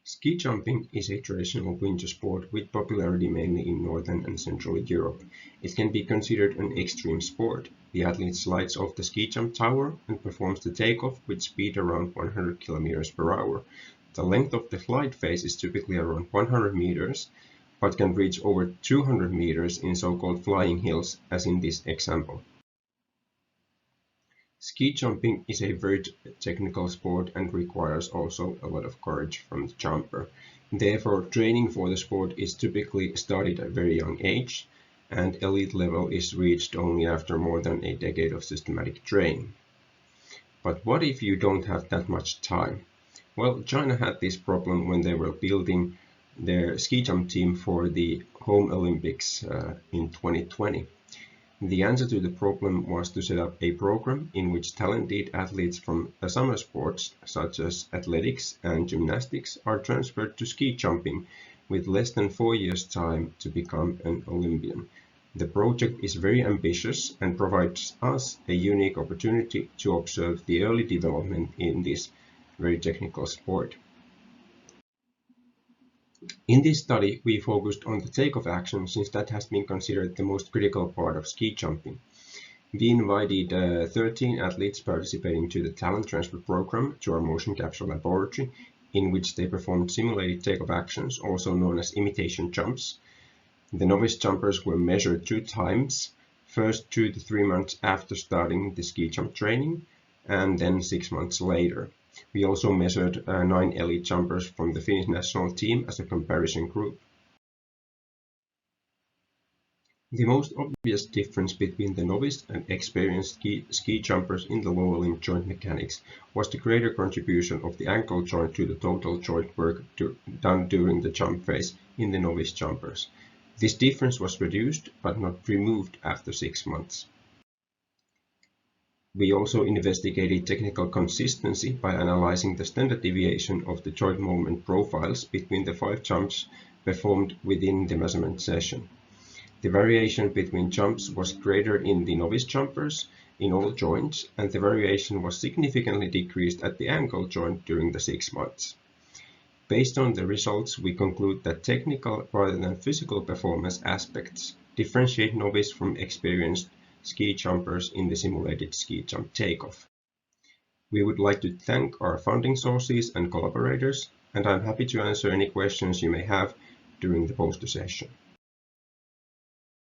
Ski jumping is a traditional winter sport with popularity mainly in Northern and Central Europe. It can be considered an extreme sport. The athlete slides off the ski jump tower and performs the takeoff with speed around 100 km per hour. The length of the slide phase is typically around 100 meters, but can reach over 200 meters in so-called flying hills, as in this example. Ski jumping is a very technical sport and requires also a lot of courage from the jumper. Therefore, training for the sport is typically started at a very young age, and elite level is reached only after more than a decade of systematic training. But what if you don't have that much time? Well, China had this problem when they were building their ski jump team for the home Olympics in 2020. The answer to the problem was to set up a program in which talented athletes from summer sports such as athletics and gymnastics are transferred to ski jumping with less than 4 years' time to become an Olympian. The project is very ambitious and provides us a unique opportunity to observe the early development in this very technical sport. In this study, we focused on the takeoff action since that has been considered the most critical part of ski jumping. We invited 13 athletes participating to the talent transfer program to our motion capture laboratory, in which they performed simulated takeoff actions, also known as imitation jumps. The novice jumpers were measured 2 times, first 2 to 3 months after starting the ski jump training, and then 6 months later. We also measured 9 elite jumpers from the Finnish national team as a comparison group. The most obvious difference between the novice and experienced ski jumpers in the lower limb joint mechanics was the greater contribution of the ankle joint to the total joint work done during the jump phase in the novice jumpers. This difference was reduced but not removed after 6 months. We also investigated technical consistency by analyzing the standard deviation of the joint movement profiles between the 5 jumps performed within the measurement session. The variation between jumps was greater in the novice jumpers in all joints, and the variation was significantly decreased at the ankle joint during the 6 months. Based on the results, we conclude that technical rather than physical performance aspects differentiate novice from experienced ski jumpers in the simulated ski jump takeoff. We would like to thank our funding sources and collaborators, and I'm happy to answer any questions you may have during the poster session.